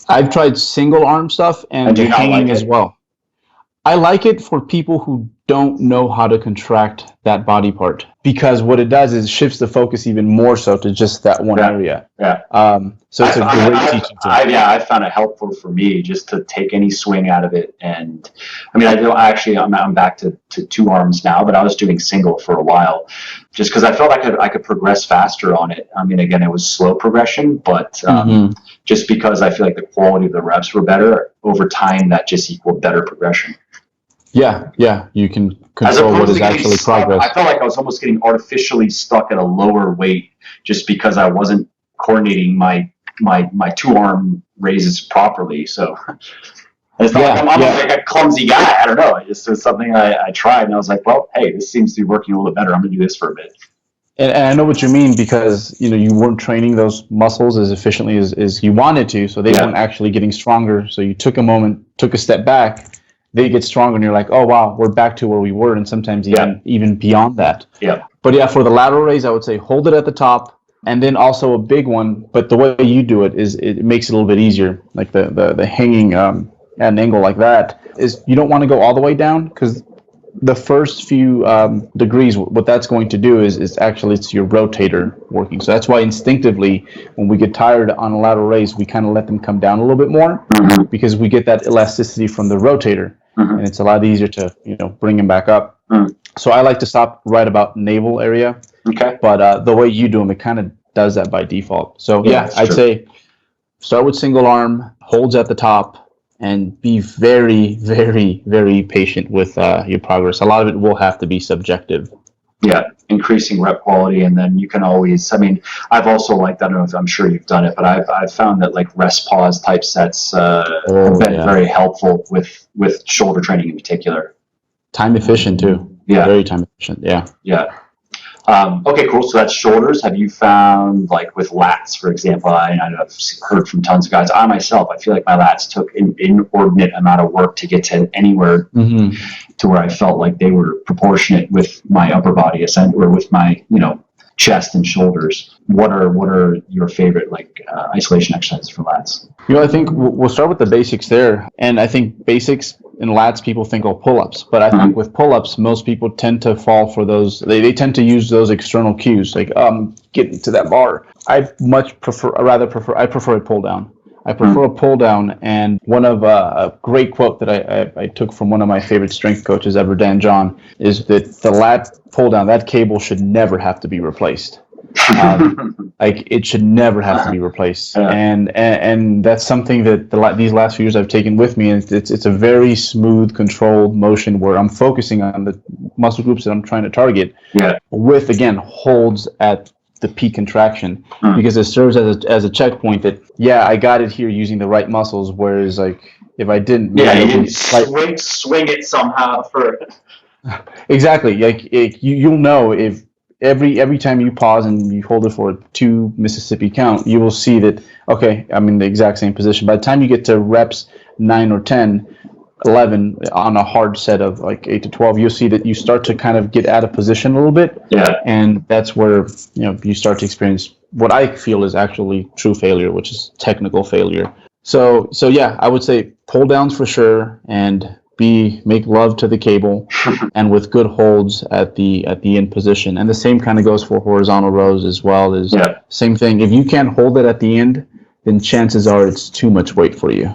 I've tried single arm stuff and hanging as well. I like it for people who don't know how to contract that body part, because what it does is shifts the focus even more so to just that one area. Yeah. So it's a great teaching tool. I found it helpful for me just to take any swing out of it. And I mean, I'm back to 2 arms now, but I was doing single for a while just because I felt I could progress faster on it. I mean, again, it was slow progression, but just because I feel like the quality of the reps were better over time, that just equaled better progression. Yeah, you can control what is actually progress. I felt like I was almost getting artificially stuck at a lower weight just because I wasn't coordinating my 2-arm raises properly. So it's not like I'm like a clumsy guy. I don't know. It just was something I tried, and I was like, well, hey, this seems to be working a little bit better. I'm going to do this for a bit. And I know what you mean, because you weren't training those muscles as efficiently as you wanted to, so they weren't actually getting stronger. So you took a moment, took a step back. they get stronger, and you're like, oh wow, we're back to where we were, and sometimes even beyond that. Yeah. But yeah, for the lateral raise, I would say hold it at the top, and then also a big one. But the way you do it is it makes it a little bit easier, like the hanging at an angle like that. Is you don't want to go all the way down, because the first few degrees, what that's going to do is actually it's your rotator working. So that's why instinctively, when we get tired on a lateral raise, we kind of let them come down a little bit more, because we get that elasticity from the rotator, and it's a lot easier to bring them back up. So I like to stop right about navel area. Okay. But the way you do them, it kind of does that by default. So yeah, I'd true. say start with single arm, holds at the top, and be very, very, very patient with your progress. A lot of it will have to be subjective. Yeah, increasing rep quality, and then you can always. I mean, I've also liked. I don't know if I'm sure you've done it, but I've found that like rest pause type sets have been very helpful with shoulder training in particular. Time efficient too. Yeah, very time efficient. Yeah. Yeah. Okay, cool. So that's shoulders. Have you found, like with lats, for example, I've heard from tons of guys. I myself, I feel like my lats took an inordinate amount of work to get to anywhere to where I felt like they were proportionate with my upper body or with my, chest and shoulders. What are your favorite isolation exercises for lats? I think we'll start with the basics there. And I think basics in lats, people think, pull-ups. But I think with pull-ups, most people tend to fall for those. They tend to use those external cues, like get to that bar. I prefer a pull-down. I prefer a pull-down. And one of a great quote that I took from one of my favorite strength coaches ever, Dan John, is that the lat pull-down, that cable should never have to be replaced. It should never have to be replaced, and that's something that these last few years I've taken with me, and it's a very smooth, controlled motion where I'm focusing on the muscle groups that I'm trying to target. Yeah. With again holds at the peak contraction, because it serves as a checkpoint that I got it here using the right muscles, whereas if I didn't, you didn't swing it somehow for. Exactly, you'll know if. Every time you pause and you hold it for a 2 Mississippi count, you will see that, okay, I'm in the exact same position. By the time you get to reps 9 or 10, 11 on a hard set of 8 to 12, you'll see that you start to kind of get out of position a little bit. Yeah. And that's where, you start to experience what I feel is actually true failure, which is technical failure. So yeah, I would say pull downs for sure, and make love to the cable, and with good holds at the end position. And the same kind of goes for horizontal rows as well. Same thing. If you can't hold it at the end, then chances are it's too much weight for you.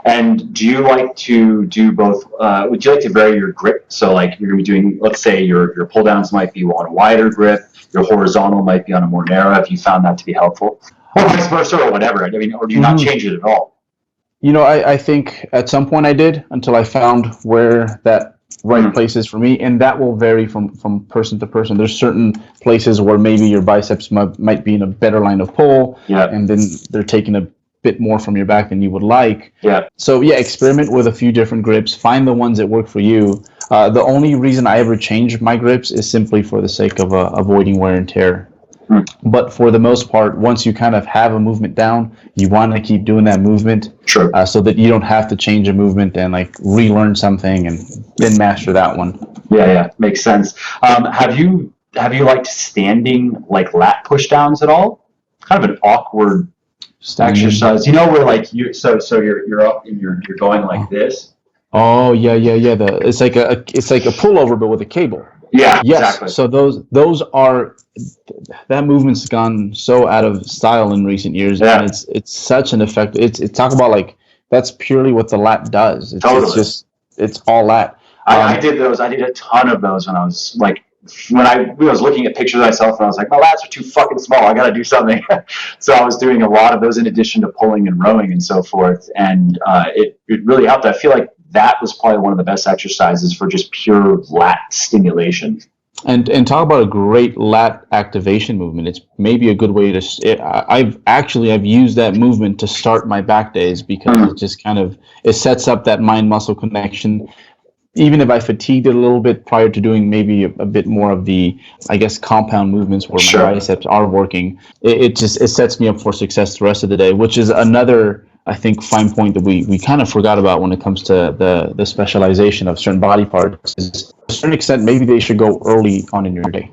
And do you like to do both? Would you like to vary your grip? So you're going to be doing, let's say your pull downs might be on a wider grip, your horizontal might be on a more narrow. Have you found that to be helpful? Or vice versa, or whatever? Or do you not change it at all? I think at some point I did, until I found where that right place is for me, and that will vary from person to person. There's certain places where maybe your biceps might be in a better line of pull, and then they're taking a bit more from your back than you would like. So experiment with a few different grips, find the ones that work for you. The only reason I ever change my grips is simply for the sake of avoiding wear and tear. But for the most part, once you kind of have a movement down, you want to keep doing that movement, so that you don't have to change a movement and relearn something and then master that one. Yeah, makes sense. Have you liked standing lat push downs at all? Kind of an awkward exercise, where you're up and you're going like this. Oh yeah. It's like a pullover but with a cable. Yeah, yes. Exactly. So those are, that movement's gone so out of style in recent years, and it's such an effect. It's talk about that's purely what the lat does. It's all lat. I did those. I did a ton of those when I was when I was looking at pictures of myself, and I was like, my lats are too fucking small. I got to do something. So I was doing a lot of those in addition to pulling and rowing and so forth, and it really helped. I feel like that was probably one of the best exercises for just pure lat stimulation. And talk about a great lat activation movement. It's maybe a good way to. I've used that movement to start my back days, because it just it sets up that mind muscle connection. Even if I fatigued it a little bit prior to doing maybe a bit more of the, compound movements where my biceps are working, it sets me up for success the rest of the day, which is another I think fine point that we kind of forgot about when it comes to the specialization of certain body parts is, to a certain extent, maybe they should go early on in your day.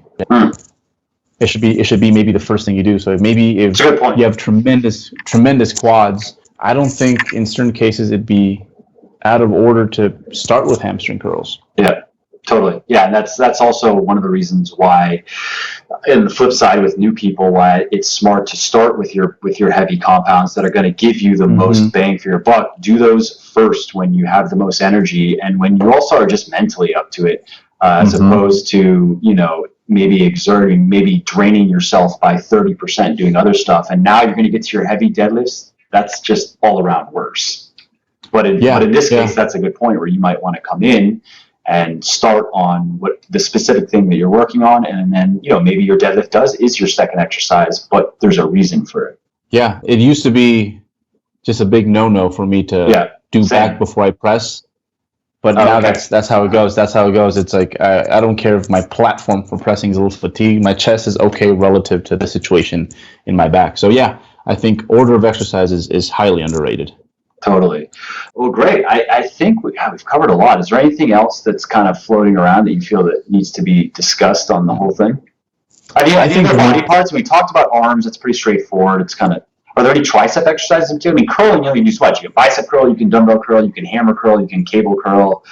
It should be maybe the first thing you do. So maybe if you have tremendous quads, I don't think in certain cases it'd be out of order to start with hamstring curls. Yeah, totally. Yeah, and that's also one of the reasons why, in the flip side with new people, why it's smart to start with your heavy compounds that are going to give you the most bang for your buck. Do those first when you have the most energy and when you also are just mentally up to it, as opposed to, maybe draining yourself by 30% doing other stuff. And now you're going to get to your heavy deadlifts. That's just all around worse. But in this case, that's a good point where you might want to come in and start on what the specific thing that you're working on. And then, maybe your deadlift is your second exercise, but there's a reason for it. Yeah. It used to be just a big no-no for me to do back before I press. But now that's how it goes. That's how it goes. It's like, I don't care if my platform for pressing is a little fatigued. My chest is okay relative to the situation in my back. So yeah, I think order of exercises is highly underrated. Totally. Well, great. I think we've covered a lot. Is there anything else that's kind of floating around that you feel that needs to be discussed on the whole thing? I think the body parts, we talked about arms. It's pretty straightforward. It's kind of, are there any tricep exercises in too? I mean, curling, you can do what? You can bicep curl, you can dumbbell curl, you can hammer curl, you can cable curl,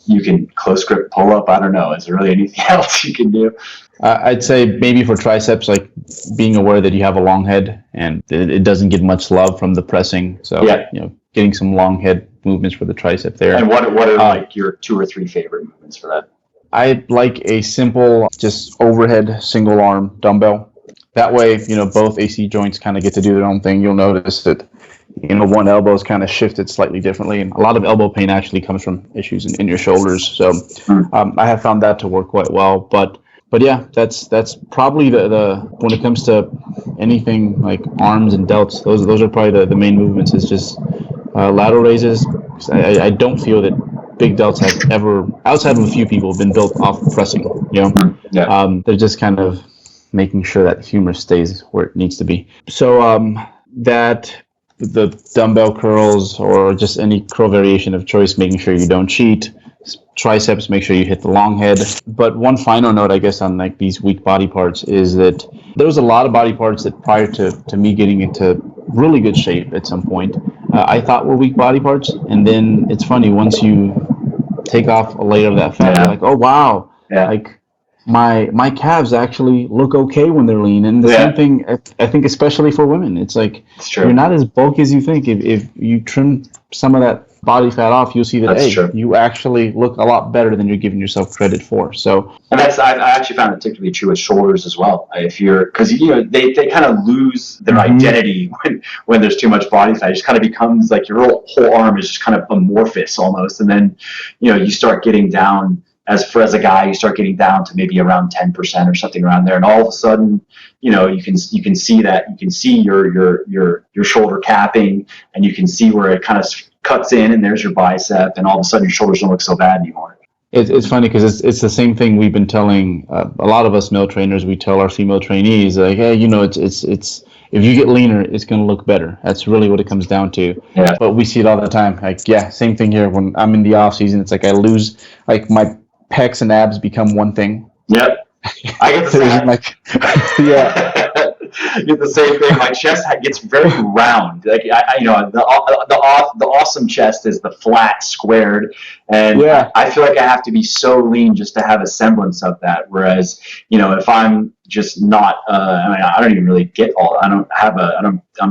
you can close grip pull up. I don't know. Is there really anything else you can do? I'd say maybe for triceps, like being aware that you have a long head and it doesn't get much love from the pressing. So, getting some long head movements for the tricep there. And what are like your 2 or 3 favorite movements for that? I like a simple, just overhead single arm dumbbell. That way, both AC joints kind of get to do their own thing. You'll notice that, one elbow is kind of shifted slightly differently. And a lot of elbow pain actually comes from issues in your shoulders. So I have found that to work quite well. But yeah, that's probably the when it comes to anything like arms and delts, those are probably the main movements, is just lateral raises. I don't feel that big delts have ever, outside of a few people, been built off pressing. They're just kind of making sure that the humerus stays where it needs to be. So that the dumbbell curls or just any curl variation of choice, making sure you don't cheat. Triceps, make sure you hit the long head. But one final note, I guess, on like these weak body parts is that there was a lot of body parts that prior to me getting into really good shape at some point, I thought were weak body parts. And then it's funny, once you take off a layer of that fat, you're like, oh wow, like my calves actually look okay when they're lean. And the same thing, I think, especially for women, it's like you're not as bulky as you think. If you trim some of that body fat off, you'll see that you actually look a lot better than you're giving yourself credit for. So, and I actually found it particularly true with shoulders as well. If you're, because they kind of lose their identity when there's too much body fat. It just kind of becomes like your whole arm is just kind of amorphous almost, and then you start getting down. As a guy, you start getting down to maybe around 10% or something around there, and all of a sudden, you can see that, you can see your shoulder capping, and you can see where it kind of cuts in, and there's your bicep, and all of a sudden your shoulders don't look so bad anymore. It's funny because it's the same thing we've been telling a lot of us male trainers. We tell our female trainees, like, hey, it's if you get leaner, it's going to look better. That's really what it comes down to. Yeah. But we see it all the time. Like, same thing here. When I'm in the off season, it's like I lose, like my pecs and abs become one thing. Yep. I get the same. I get the same thing. My chest gets very round. Like the awesome chest is the flat, squared, and I feel like I have to be so lean just to have a semblance of that. Whereas, if I'm just not, I don't even really get all. I'm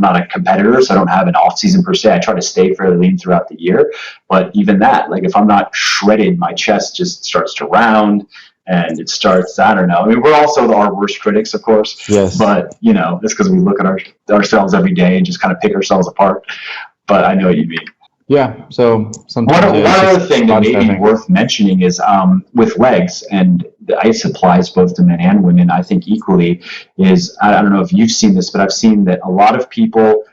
not a competitor, so I don't have an off season per se. I try to stay fairly lean throughout the year, but even that, like if I'm not shredded, my chest just starts to round. And it starts, I don't know. I mean, we're also our worst critics, of course. Yes. But, it's because we look at ourselves every day and just kind of pick ourselves apart. But I know what you mean. Yeah. So sometimes one other thing that may be worth mentioning is with legs, and this applies both to men and women, I think equally, is, I don't know if you've seen this, but I've seen that a lot of people,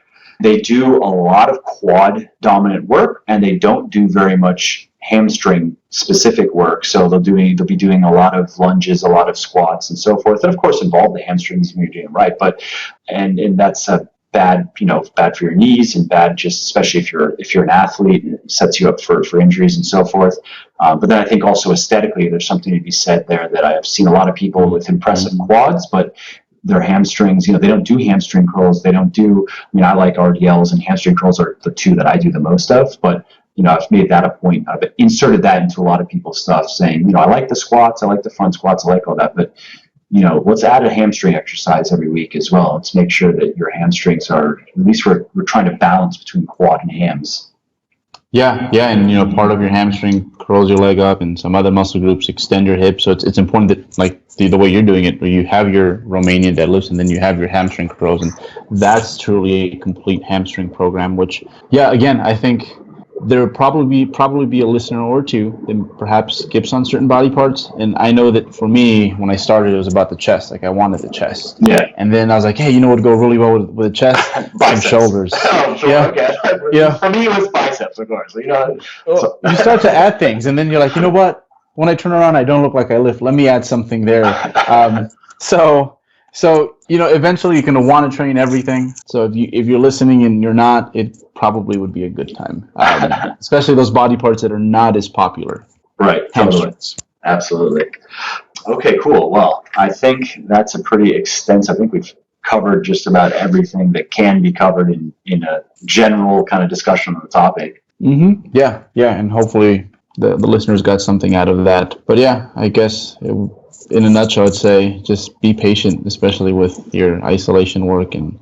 they do a lot of quad dominant work and they don't do very much hamstring specific work. So they'll be doing a lot of lunges, a lot of squats and so forth, and of course involve the hamstrings when you're doing it right. But and that's bad for your knees and bad just especially if you're an athlete, it sets you up for injuries and so forth. But then I think also aesthetically, there's something to be said there that I've seen a lot of people with impressive quads, but their hamstrings, they don't do hamstring curls. They don't do, I like RDLs, and hamstring curls are the two that I do the most of, but I've made that a point. I've inserted that into a lot of people's stuff saying, I like the squats, I like the front squats, I like all that, but let's add a hamstring exercise every week as well. Let's make sure that your hamstrings are, at least we're trying to balance between quad and hams. Yeah, and part of your hamstring curls your leg up, and some other muscle groups extend your hips. So it's important that, like the way you're doing it, where you have your Romanian deadlifts and then you have your hamstring curls, and that's truly a complete hamstring program. Which, again, I think there will probably be a listener or two that perhaps skips on certain body parts. And I know that for me, when I started, it was about the chest. Like I wanted the chest. Yeah. And then I was like, hey, what would go really well with the chest? Some shoulders. Oh, sure. Yeah. Okay. Yeah. For me, it was biceps, of course. So you start to add things, and then you're like, what? When I turn around, I don't look like I lift. Let me add something there. So eventually you're going to want to train everything. So if you're listening and you're not, it probably would be a good time, especially those body parts that are not as popular. Right. Totally. Absolutely. Okay, cool. Well, I think that's a pretty extensive. I think we've covered just about everything that can be covered in a general kind of discussion on the topic. Mm-hmm. Yeah, and hopefully the listeners got something out of that. But I guess in a nutshell, I'd say just be patient, especially with your isolation work, and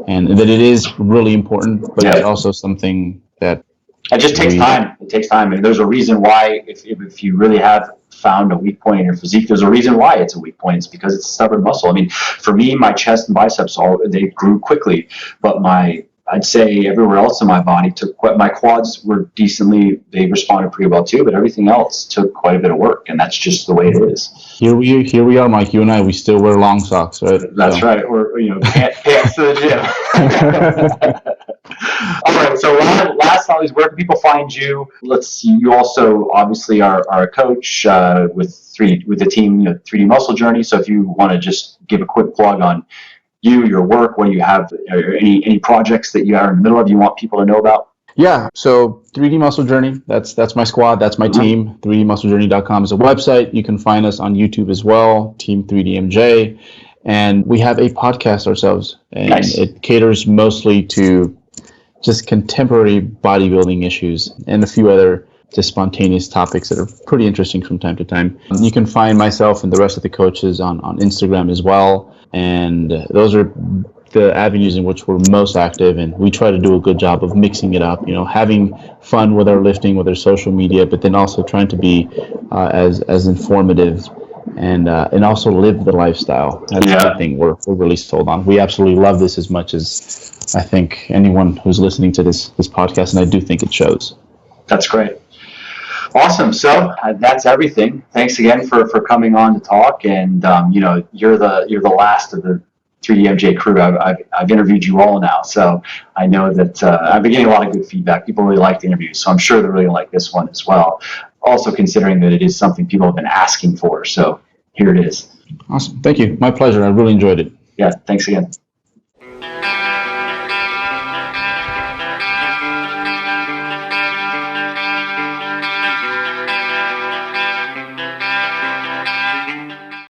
that it is really important, but it's also something that it just takes time. It takes time, and there's a reason why. If you really have found a weak point in your physique, there's a reason why it's a weak point. It's because it's a stubborn muscle. I mean, for me, my chest and biceps they grew quickly, but I'd say everywhere else in my body my quads were they responded pretty well too, but everything else took quite a bit of work, and that's just the way it is. Here we are, Mike, you and I, we still wear long socks, right? That's right. Or, pants to the gym. All right. So last always, where can people find you? Let's see. You also obviously are a coach with the team 3D Muscle Journey. So if you want to just give a quick plug on your work, what do you have, any projects that you are in the middle of you want people to know about? Yeah, so 3D Muscle Journey, that's my squad, that's my team. 3dmusclejourney.com is a website. You can find us on YouTube as well, Team 3DMJ, and we have a podcast ourselves, and It caters mostly to just contemporary bodybuilding issues and a few other just spontaneous topics that are pretty interesting from time to time. You can find myself and the rest of the coaches on Instagram as well, and those are the avenues in which we're most active, and we try to do a good job of mixing it up, having fun with our lifting, with our social media, but then also trying to be as informative and also live the lifestyle. That's the thing we're really sold on. We absolutely love this as much as I think anyone who's listening to this podcast, and I do think it shows. That's great. Awesome. So that's everything. Thanks again for coming on to talk. And you're the last of the 3DMJ crew. I've interviewed you all now, so I know that I've been getting a lot of good feedback. People really like the interviews, so I'm sure they're really like this one as well. Also considering that it is something people have been asking for, so here it is. Awesome. Thank you. My pleasure. I really enjoyed it. Yeah. Thanks again.